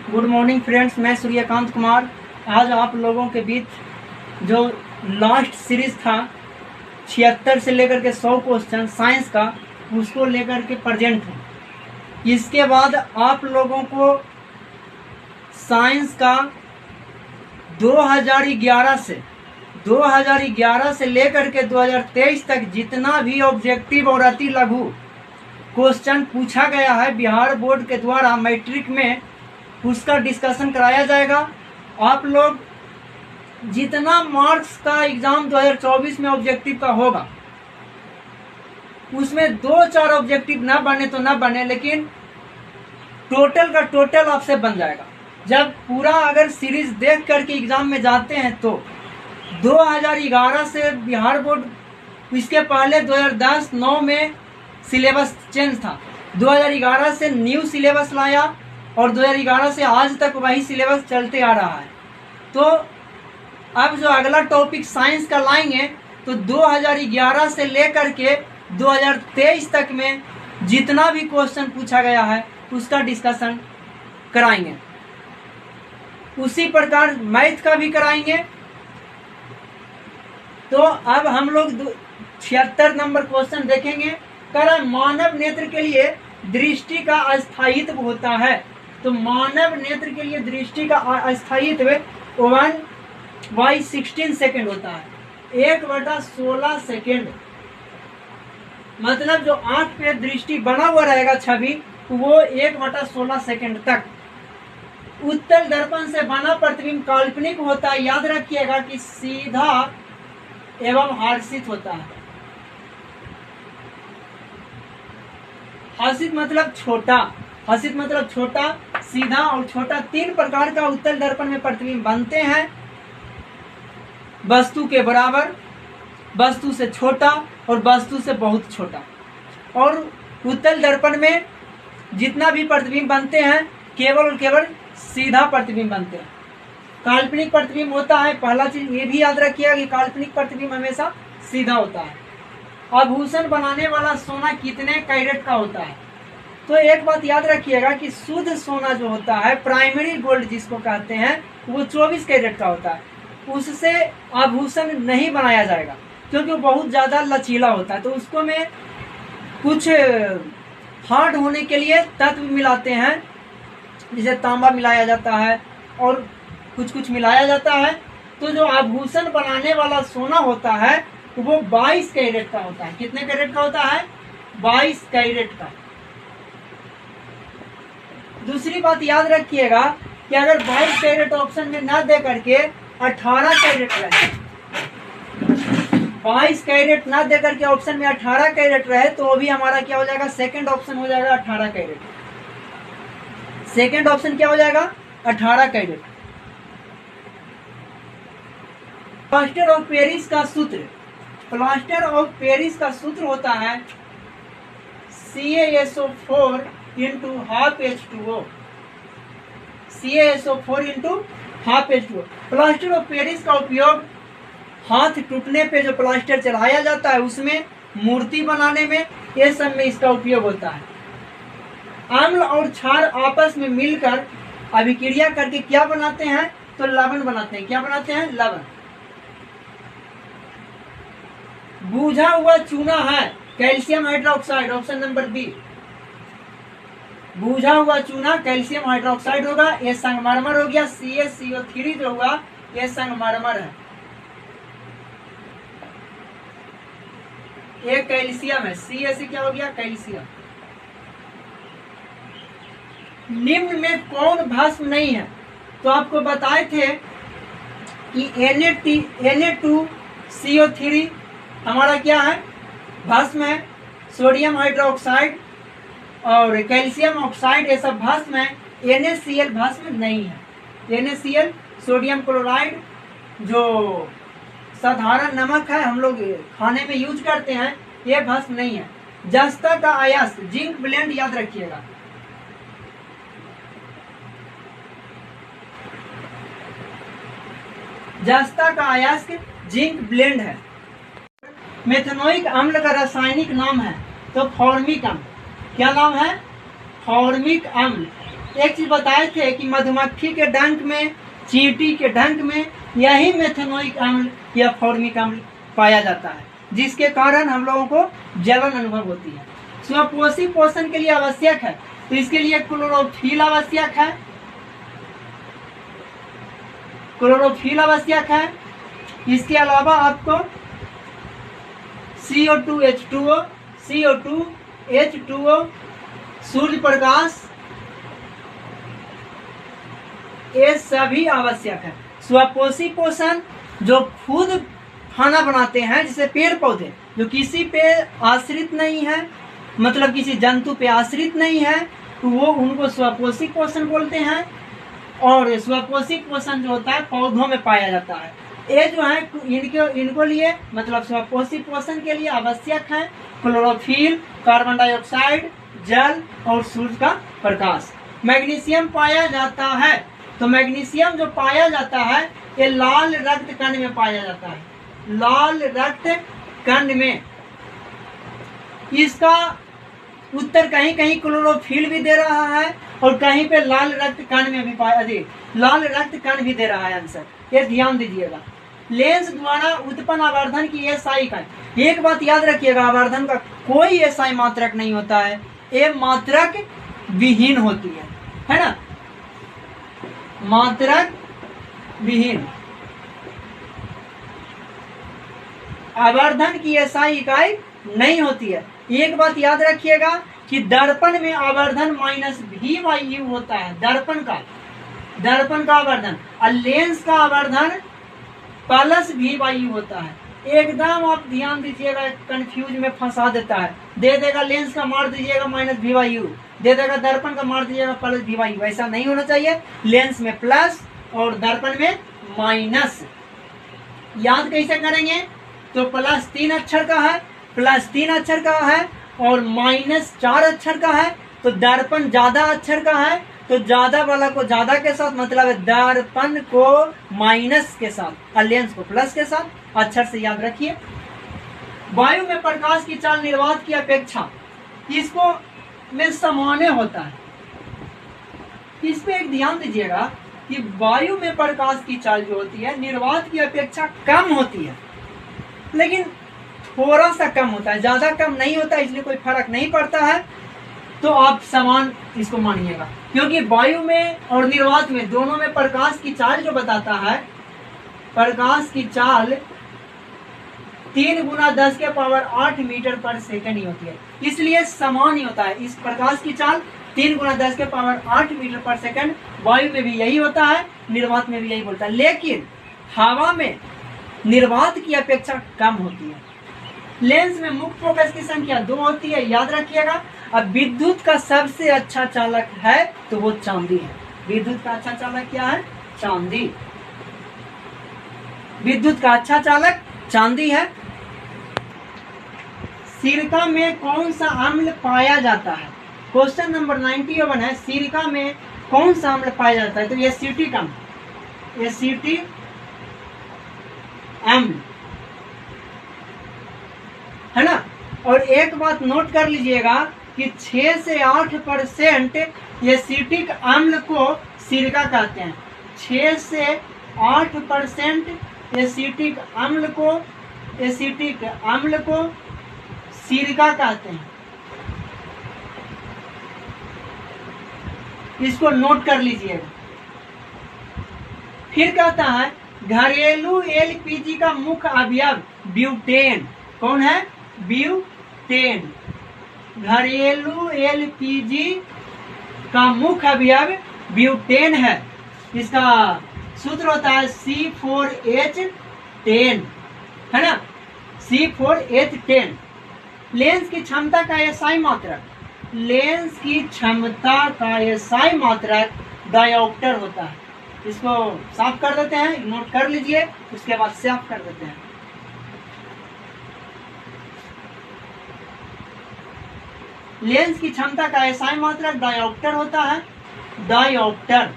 Good morning friends, मैं सूर्यकांत कुमार। आज आप लोगों के बीच जो लास्ट सीरीज था 76 से लेकर के 100 क्वेश्चन साइंस का, उसको लेकर के प्रेजेंट हूँ। इसके बाद आप लोगों को साइंस का 2011 से लेकर के 2023 तक जितना भी ऑब्जेक्टिव और अति लघु क्वेश्चन पूछा गया है बिहार बोर्ड के द्वारा मैट्रिक में, उसका डिस्कशन कराया जाएगा। आप लोग जितना मार्क्स का एग्जाम 2024 में ऑब्जेक्टिव का होगा, उसमें 2-4 ऑब्जेक्टिव ना बने तो ना बने, लेकिन टोटल का टोटल आपसे बन जाएगा। जब पूरा अगर सीरीज देख करके एग्जाम में जाते हैं तो 2011 से बिहार बोर्ड, इसके पहले 2010-9 में सिलेबस चेंज था, 2011 से न्यू सिलेबस लाया और 2011 से आज तक वही सिलेबस चलते आ रहा है। तो अब जो अगला टॉपिक साइंस का लाएंगे तो 2011 से लेकर के 2023 तक में जितना भी क्वेश्चन पूछा गया है उसका डिस्कशन कराएंगे। उसी प्रकार मैथ का भी कराएंगे। तो अब हम लोग 76 नंबर क्वेश्चन देखेंगे। मानव नेत्र के लिए दृष्टि का अस्थायित्व होता है। तो मानव नेत्र के लिए दृष्टि का अस्थायित्व 1/16 सेकेंड होता है, 1/16 सेकेंड। मतलब जो आंख पे दृष्टि बना हुआ रहेगा छवि, वो 1/16 सेकेंड तक। उत्तल दर्पण से बना प्रतिबिंब काल्पनिक होता है। याद रखिएगा कि सीधा एवं हर्षित होता है। हर्षित मतलब छोटा, हर्षित मतलब छोटा, सीधा और छोटा। 3 प्रकार का उत्तल दर्पण में प्रतिबिंब बनते हैं। वस्तु के बराबर, वस्तु से छोटा और वस्तु से बहुत छोटा। और उत्तल दर्पण में जितना भी प्रतिबिंब बनते हैं केवल और केवल सीधा प्रतिबिंब बनते हैं। काल्पनिक प्रतिबिंब होता है, पहला चीज ये भी याद रखिएगा कि काल्पनिक प्रतिबिंब हमेशा सीधा होता है। आभूषण बनाने वाला सोना कितने कैरेट का होता है? तो एक बात याद रखिएगा कि शुद्ध सोना जो होता है, प्राइमरी गोल्ड जिसको कहते हैं, वो 24 कैरेट का होता है। उससे आभूषण नहीं बनाया जाएगा क्योंकि वो बहुत ज़्यादा लचीला होता है। तो उसको में कुछ हार्ड होने के लिए तत्व मिलाते हैं, जैसे तांबा मिलाया जाता है और कुछ मिलाया जाता है। तो जो आभूषण बनाने वाला सोना होता है वो 22 कैरेट का होता है। कितने कैरेट का होता है? 22 कैरेट का। दूसरी बात याद रखिएगा कि अगर 22 कैरेट ऑप्शन में ना दे करके 18 कैरेट रहे, 22 कैरेट ना दे करके ऑप्शन में 18 कैरेट रहे, तो वो भी हमारा क्या हो जाएगा? सेकंड ऑप्शन हो जाएगा 18 कैरेट। सेकंड ऑप्शन क्या हो जाएगा? 18 कैरेट। प्लास्टर ऑफ पेरिस का सूत्र, प्लास्टर ऑफ पेरिस का सूत्र होता है CaSO4 × ½ H2O। CaSO4 × ½ H2O। Plaster of Paris का उपयोग हाथ टूटने पे जो प्लास्टर चढ़ाया जाता है उसमें, मूर्ति बनाने में, ये सब में इसका उपयोग होता है। अम्ल और क्षार आपस में मिलकर अभिक्रिया करके क्या बनाते हैं? तो लवण बनाते हैं। क्या बनाते हैं? लवण। बूझा हुआ चूना है calcium hydroxide, option number B. बूझा हुआ चूना कैल्शियम हाइड्रोक्साइड होगा। ये संगमरमर हो गया। CaCO3 जो होगा ये संगमरमर है। ये कैल्शियम है। CaC क्या हो गया? कैल्शियम। निम्न में कौन भस्म नहीं है? तो आपको बताए थे कि Na2CO3 हमारा क्या है? भस्म है। सोडियम हाइड्रोक्साइड और कैल्शियम ऑक्साइड ये सब भस्म है। NaCl भस्म नहीं है। NaCl सोडियम क्लोराइड जो साधारण नमक है, हम लोग खाने में यूज करते हैं, ये भस्म नहीं है। जस्ता का अयस्क जिंक ब्लेंड याद रखिएगा। जस्ता का अयस्क जिंक ब्लेंड है। मेथनोइक अम्ल का रासायनिक नाम है तो फॉर्मिक अम्ल। क्या नाम है? फॉर्मिक अम्ल। एक चीज बताए थे कि मधुमक्खी के डंक में, चींटी के डंक में यही मेथनोइक अम्ल या फॉर्मिक अम्ल पाया जाता है, जिसके कारण हम लोगों को जलन अनुभव होती है। स्वपोषी पोषण के लिए आवश्यक है, तो इसके लिए क्लोरोफिल आवश्यक है, क्लोरोफिल आवश्यक है। इसके अलावा आपको CO2 H2O, CO2 H2O, Surya Prakash, ये सभी आवश्यक है। स्वपोषी पोषण जो खुद खाना बनाते हैं, जैसे पेड़ पौधे जो किसी पे आश्रित नहीं है, मतलब किसी जंतु पे आश्रित नहीं है, तो वो उनको स्वपोषी पोषण बोलते हैं। और स्वपोषी पोषण जो होता है पौधों में पाया जाता है। ये जो है इनको लिए मतलब स्वपोषी पोषण के लिए आवश्यक है क्लोरोफिल, कार्बन डाइऑक्साइड, जल और सूर्य का प्रकाश। मैग्नीशियम पाया जाता है, तो मैग्नीशियम जो पाया जाता है ये लाल रक्त कण में पाया जाता है, लाल रक्त कण में। इसका उत्तर कहीं कहीं क्लोरोफिल भी दे रहा है और कहीं पे लाल रक्त कण में भी लाल रक्त कण भी दे रहा है आंसर, ये ध्यान दीजिएगा। लेंस द्वारा उत्पन्न आवर्धन की एसआई का, एक बात याद रखिएगा, आवर्धन का कोई एसआई मात्रक नहीं होता है, ये मात्रक विहीन होती है ना, मात्रक विहीन। आवर्धन की एसआई इकाई नहीं होती है। एक बात याद रखिएगा कि दर्पण में आवर्धन -v/u होता है, दर्पण का आवर्धन, और लेंस का आवर्धन +v/u होता है। एकदम आप ध्यान दीजिएगा, कंफ्यूज में फंसा देता है, दे देगा लेंस का मार दीजिएगा -v/u, दे देगा दर्पण का मार दीजिएगा +v/u। ऐसा नहीं होना चाहिए, लेंस में प्लस और दर्पण में माइनस। याद कैसे करेंगे, तो +3 अक्षर का है, +3 अक्षर का है और -4 अक्षर का है, तो दर्पण ज्यादा अक्षर का है, तो ज्यादा वाला को ज्यादा के साथ, मतलब दर्पण को माइनस के साथ और लेंस को प्लस के साथ। अक्षर से याद रखिए। वायु में प्रकाश की चाल निर्वात की अपेक्षा इसको में सामान्य होता है। इस पे एक ध्यान दीजिएगा कि वायु में प्रकाश की चाल जो होती है निर्वात की अपेक्षा कम होती है, लेकिन थोड़ा सा कम होता है, ज्यादा कम नहीं होता, इसलिए कोई फर्क नहीं पड़ता है। तो आप समान इसको मानिएगा, क्योंकि वायु में और निर्वात में दोनों में प्रकाश की चाल जो बताता है, प्रकाश की चाल 3 × 10⁸ मीटर/सेकंड ही होती है, इसलिए समान ही होता है। इस प्रकाश की चाल 3 × 10⁸ मीटर/सेकंड वायु में भी यही होता है, निर्वात में भी यही बोलता है, लेकिन हवा में निर्वात की अपेक्षा कम होती है। लेंस में मुख्य फोकस की संख्या 2 होती है, याद रखिएगा। अब विद्युत का सबसे अच्छा चालक है तो वो चांदी है। विद्युत का अच्छा चालक क्या है? चांदी। विद्युत का अच्छा चालक चांदी है। सिरका में कौन सा अम्ल पाया जाता है? क्वेश्चन नंबर 91 है, सिरका में कौन सा अम्ल पाया जाता है? तो एसिटिक अम्ल, एसिटिक अम्ल है ना। और एक बात नोट कर लीजिएगा कि 6 से 8% एसिटिक अम्ल को सिरका कहते हैं। 6 से 8% एसिटिक अम्ल को सिरका कहते हैं। इसको नोट कर लीजिएगा। फिर कहता है घरेलू एलपीजी का मुख्य अवयव ब्यूटेन। कौन है? ब्यूटेन। घरेलू एलपीजी का मुख्य अवयव ब्यूटेन है। इसका सूत्र होता है C4H10, है ना, C4H10। लेंस की क्षमता का एसआई मात्रक, लेंस की क्षमता का एसआई मात्रक डायोप्टर होता है। इसको साफ कर देते हैं, नोट कर लीजिए, उसके बाद साफ कर देते हैं। लेंस की क्षमता का एसआई मात्रक डायोप्टर होता है। डायोप्टर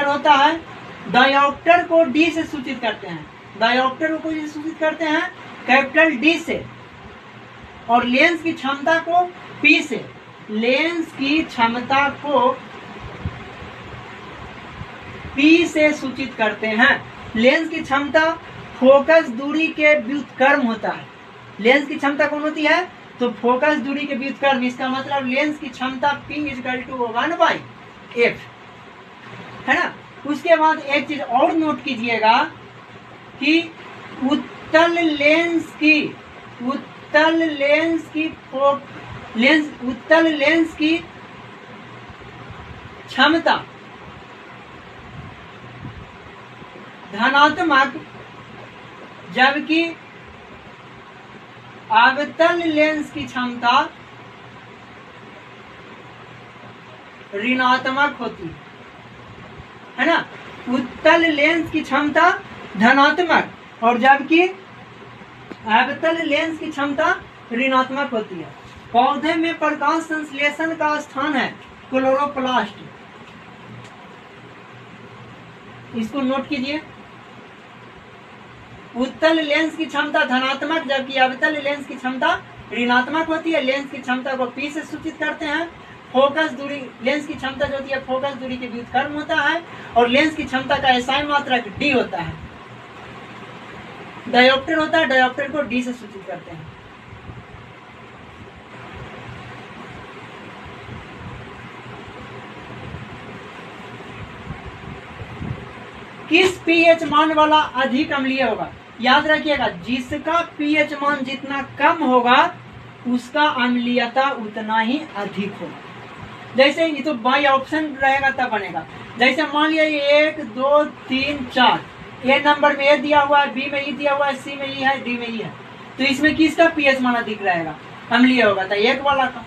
होता है। डायोप्टर को डी से सूचित करते हैं। डायोप्टर को सूचित करते हैं कैपिटल डी से, और लेंस की क्षमता को पी से। लेंस की क्षमता को P से सूचित करते हैं। लेंस की क्षमता फोकस दूरी के व्युत्क्रम होता है। लेंस की क्षमता कौन होती है? तो फोकस दूरी के व्युत्क्रम। इसका मतलब लेंस की क्षमता P = 1/f, है ना। उसके बाद एक चीज और नोट कीजिएगा कि उत्तल लेंस की क्षमता धनात्मक, जबकि अवतल लेंस की क्षमता ऋणात्मक होती है ना। उत्तल लेंस की क्षमता धनात्मक और जबकि अवतल लेंस की क्षमता ऋणात्मक होती है। पौधे में प्रकाश संश्लेषण का स्थान है क्लोरोप्लास्ट। इसको नोट कीजिए। उत्तल लेंस की क्षमता धनात्मक जबकि अवतल लेंस की क्षमता ऋणात्मक होती है। लेंस की क्षमता को P से सूचित करते हैं। फोकस दूरी, लेंस की क्षमता जो होती है फोकस दूरी के व्युत्क्रम होता है और लेंस की क्षमता का SI मात्रक D होता है। डायोप्टर होता है, डायोप्टर को D से सूचित करते हैं। किस pH मान वाला अधिक अम्लीय होगा? याद रखिएगा, जिसका pH मान जितना कम होगा उसका अम्लीयता उतना ही अधिक होगा। जैसे ये तो बाई ऑप्शन रहेगा तब बनेगा। जैसे मान लिया 1 2 3 4, ए नंबर में ए दिया हुआ है, बी में ई दिया हुआ है, सी में ई है, डी में ई है, तो इसमें किसका pH मान अधिक रहेगा? अम्लीय होगा, तो एक वाला का,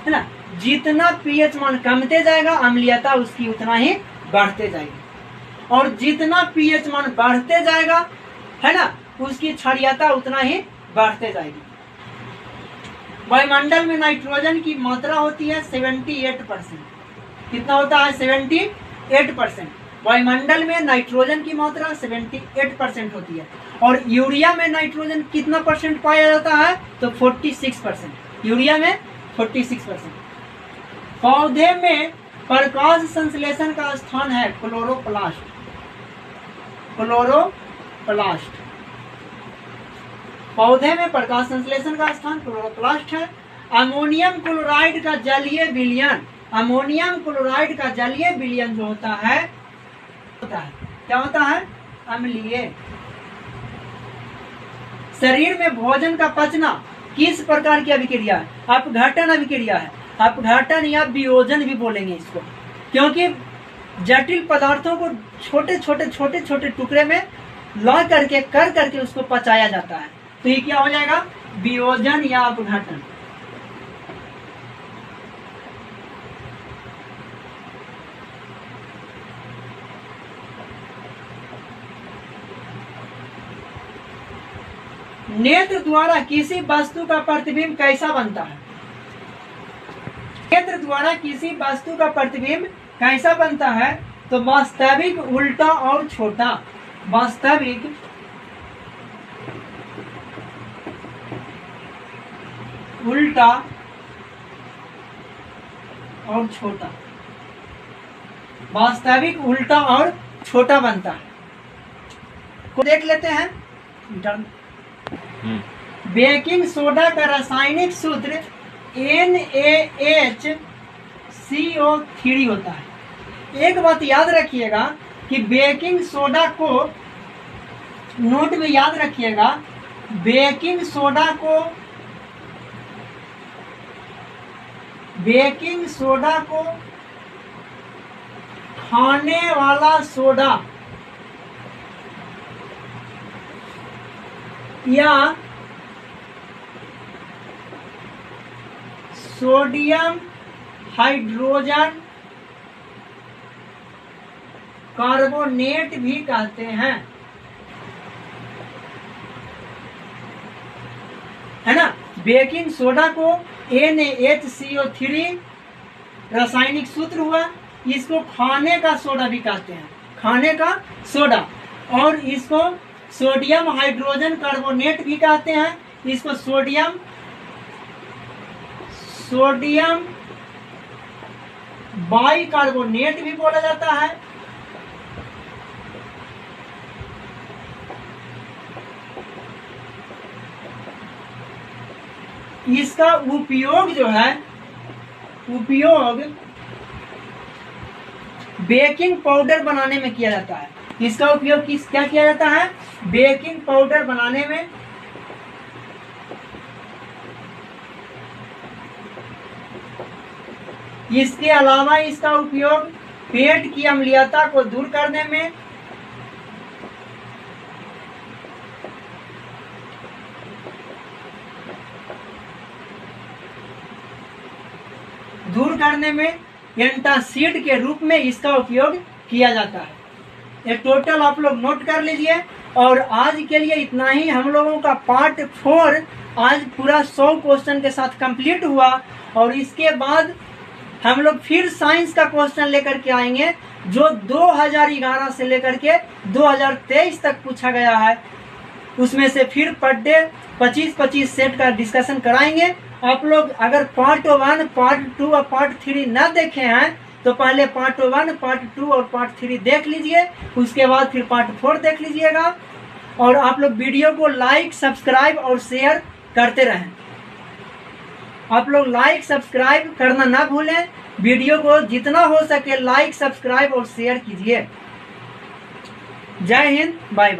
है ना। जितना pH मान कमते जाएगा अम्लीयता उसकी उतना ही बढ़ते जाएगी और जितना pH मान बढ़ते जाएगा, है ना, उसकी क्षारीयता उतना ही बढ़ते जाएगी। वायुमंडल में नाइट्रोजन की मात्रा होती है 78%। कितना होता है? 78%। वायुमंडल में नाइट्रोजन की मात्रा 78% होती है और यूरिया में नाइट्रोजन कितना परसेंट पाया जाता है? तो 46%। यूरिया में 46%। पौधे में प्रकाश संश्लेषण का स्थान है क्लोरोप्लास्ट। क्लोरोप्लास्ट, पौधे में प्रकाश संश्लेषण का स्थान क्लोरोप्लास्ट है। अमोनियम क्लोराइड का जलीय विलयन, अमोनियम क्लोराइड का जलीय विलयन जो होता है क्या होता है? अम्लीय। शरीर में भोजन का पचना किस प्रकार की अभिक्रिया है? अपघटन अभिक्रिया है। अपघटन या वियोजन भी बोलेंगे इसको, क्योंकि जटिल पदार्थों को छोटे छोटे टुकड़े में ला करके करके उसको पचाया जाता है, तो ये क्या हो जाएगा? वियोजन या अपघटन। नेत्र द्वारा किसी वस्तु का प्रतिबिंब कैसा बनता है? नेत्र द्वारा किसी वस्तु का प्रतिबिंब कैसा बनता है? तो वास्तविक, उल्टा और छोटा। वास्तविक, उल्टा और छोटा। वास्तविक, उल्टा और छोटा बनता है। को देख लेते हैं। बेकिंग सोडा का रासायनिक सूत्र NaHCO3 होता है। एक बात याद रखिएगा कि बेकिंग सोडा को, नोट में याद रखिएगा, बेकिंग सोडा को खाने वाला सोडा या सोडियम हाइड्रोजन कार्बोनेट भी कहते हैं, है ना। बेकिंग सोडा को NaHCO3 रासायनिक सूत्र हुआ। इसको खाने का सोडा भी कहते हैं, खाने का सोडा। और इसको सोडियम हाइड्रोजन कार्बोनेट भी कहते हैं। इसको सोडियम बाइकार्बोनेट भी बोला जाता है। इसका उपयोग जो है, उपयोग बेकिंग पाउडर बनाने में किया जाता है। इसका उपयोग क्या किया जाता है? बेकिंग पाउडर बनाने में। इसके अलावा इसका उपयोग पेट की अम्लीयता को दूर करने में, एंटासिड के रूप में इसका उपयोग किया जाता है। ये टोटल आप लोग नोट कर लीजिए। और आज के लिए इतना ही। हम लोगों का पार्ट 4 आज पूरा 100 क्वेश्चन के साथ कंप्लीट हुआ। और इसके बाद हम लोग फिर साइंस का क्वेश्चन लेकर के आएंगे, जो 2011 से लेकर के 2023 तक पूछा गया है। उसमें से फिर पर डे 25-25 सेट का डिस्कशन कराएंगे। आप लोग अगर पार्ट 1, पार्ट 2 और पार्ट 3 न देखे हैं तो पहले पार्ट 1, पार्ट 2 और पार्ट 3 देख लीजिए। उसके बाद फिर पार्ट 4 देख लीजिएगा। और आप लोग वीडियो को लाइक, सब्सक्राइब और शेयर करते रहें। आप लोग लाइक सब्सक्राइब करना ना भूलें। वीडियो को जितना हो सके लाइक, सब्सक्राइब और शेयर कीजिए। जय हिंद, बाय बाय।